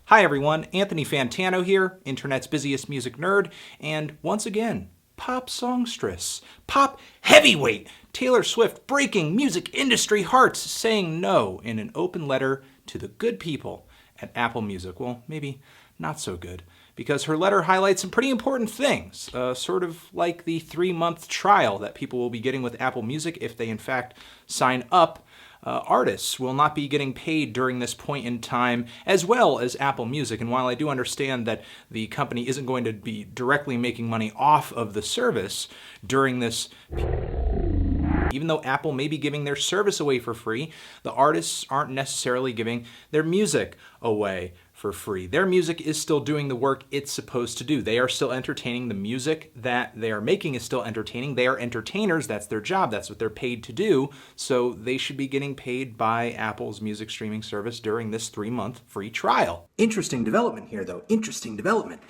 Hi everyone, Anthony Fantano here, internet's busiest music nerd, and once again, pop songstress, pop heavyweight, Taylor Swift breaking music industry hearts, saying no in an open letter to the good people at Apple Music. Well, maybe not so good, because her letter highlights some pretty important things, sort of like the 3-month trial that people will be getting with Apple Music if they in fact sign up. Artists will not be getting paid during this point in time, as well as Apple Music. And while I do understand that the company isn't going to be directly making money off of the service during this, even though Apple may be giving their service away for free, the artists aren't necessarily giving their music away for free. Their music is still doing the work it's supposed to do. They are still entertaining. The music that they are making is still entertaining. They are entertainers. That's their job. That's what they're paid to do. So they should be getting paid by Apple's music streaming service during this 3-month free trial. Interesting development here, though. Interesting development.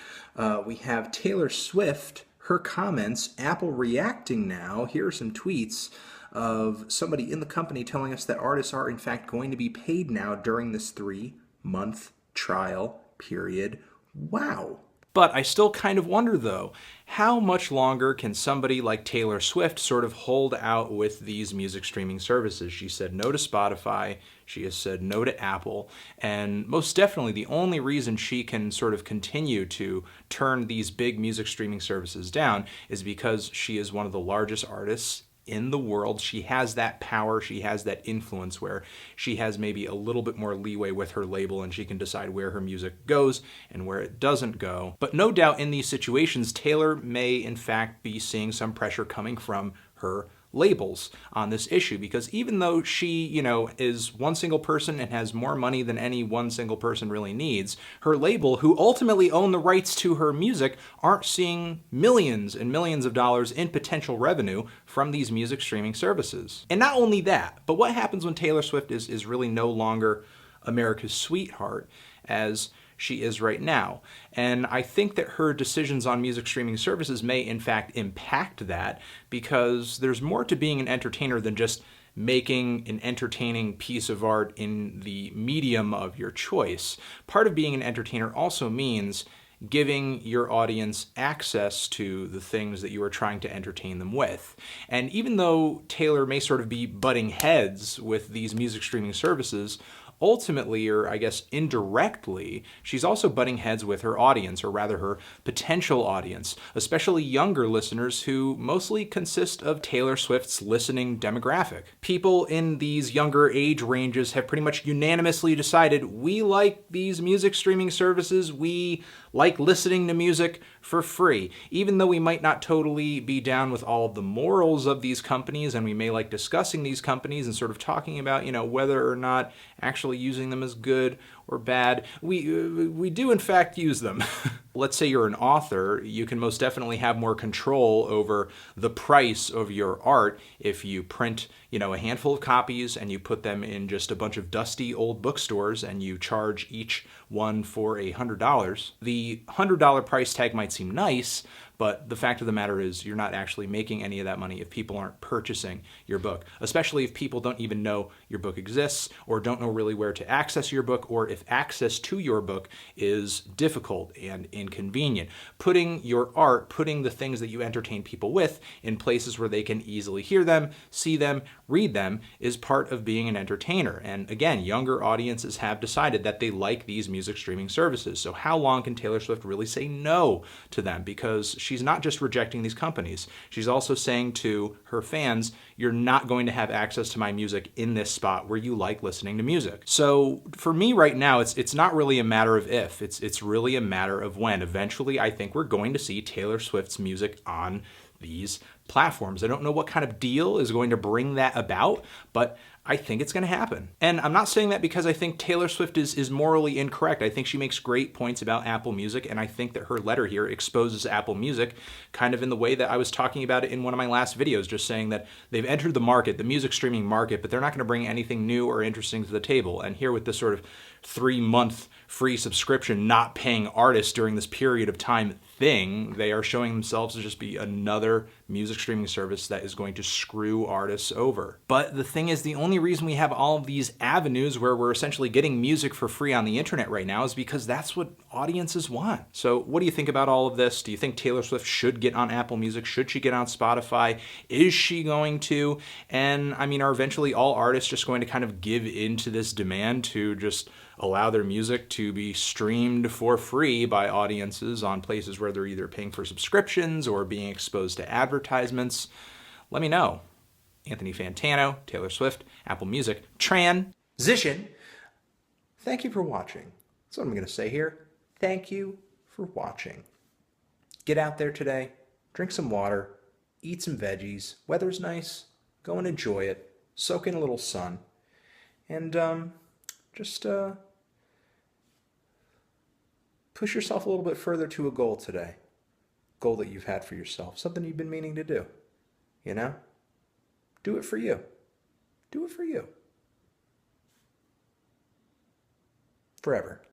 We have Taylor Swift, her comments, Apple reacting now. Here are some tweets of somebody in the company telling us that artists are in fact going to be paid now during this 3-month trial period. Wow. But I still kind of wonder, though, how much longer can somebody like Taylor Swift sort of hold out with these music streaming services? She said no to Spotify, she has said no to Apple, and most definitely the only reason she can sort of continue to turn these big music streaming services down is because she is one of the largest artists in the world. She has that power, she has that influence where she has maybe a little bit more leeway with her label and she can decide where her music goes and where it doesn't go. But no doubt in these situations, Taylor may in fact be seeing some pressure coming from her labels on this issue, because even though she, is one single person and has more money than any one single person really needs, her label, who ultimately own the rights to her music, aren't seeing millions and millions of dollars in potential revenue from these music streaming services. And not only that, but what happens when Taylor Swift is really no longer America's sweetheart as she is right now? And I think that her decisions on music streaming services may in fact impact that, because there's more to being an entertainer than just making an entertaining piece of art in the medium of your choice. Part of being an entertainer also means giving your audience access to the things that you are trying to entertain them with. And even though Taylor may sort of be butting heads with these music streaming services, ultimately, or I guess indirectly, she's also butting heads with her audience, or rather her potential audience, especially younger listeners who mostly consist of Taylor Swift's listening demographic. People in these younger age ranges have pretty much unanimously decided, we like these music streaming services, we like listening to music for free. Even though we might not totally be down with all of the morals of these companies, and we may like discussing these companies and sort of talking about, whether or not actually using them is good or bad, we do in fact use them. Let's say you're an author, you can most definitely have more control over the price of your art if you print, a handful of copies and you put them in just a bunch of dusty old bookstores and you charge each one for $100. The $100 price tag might seem nice, but the fact of the matter is you're not actually making any of that money if people aren't purchasing your book, especially if people don't even know your book exists or don't know really where to access your book, or if access to your book is difficult and inconvenient. Putting your art, putting the things that you entertain people with in places where they can easily hear them, see them, read them is part of being an entertainer. And again, younger audiences have decided that they like these music streaming services. So how long can Taylor Swift really say no to them? Because she's not just rejecting these companies. She's also saying to her fans, you're not going to have access to my music in this spot where you like listening to music. So for me right now, it's not really a matter of if, it's really a matter of when. Eventually, I think we're going to see Taylor Swift's music on these platforms. I don't know what kind of deal is going to bring that about, but I think it's going to happen. And I'm not saying that because I think Taylor Swift is morally incorrect. I think she makes great points about Apple Music, and I think that her letter here exposes Apple Music kind of in the way that I was talking about it in one of my last videos, just saying that they've entered the market, the music streaming market, but they're not going to bring anything new or interesting to the table. And here with this sort of 3-month free subscription, not paying artists during this period of time thing. They are showing themselves to just be another music streaming service that is going to screw artists over. But the thing is, the only reason we have all of these avenues where we're essentially getting music for free on the internet right now is because that's what audiences want. So what do you think about all of this? Do you think Taylor Swift should get on Apple Music? Should she get on Spotify? Is she going to? And I mean, are eventually all artists just going to kind of give into this demand to just allow their music to be streamed for free by audiences on places where they're either paying for subscriptions or being exposed to advertisements? Let me know. Anthony Fantano, Taylor Swift, Apple Music, transition. Thank you for watching. That's what I'm going to say here. Thank you for watching. Get out there today, drink some water, eat some veggies. Weather's nice. Go and enjoy it. Soak in a little sun. And just push yourself a little bit further to a goal today. Goal that you've had for yourself. Something you've been meaning to do. You know? Do it for you. Do it for you. Forever.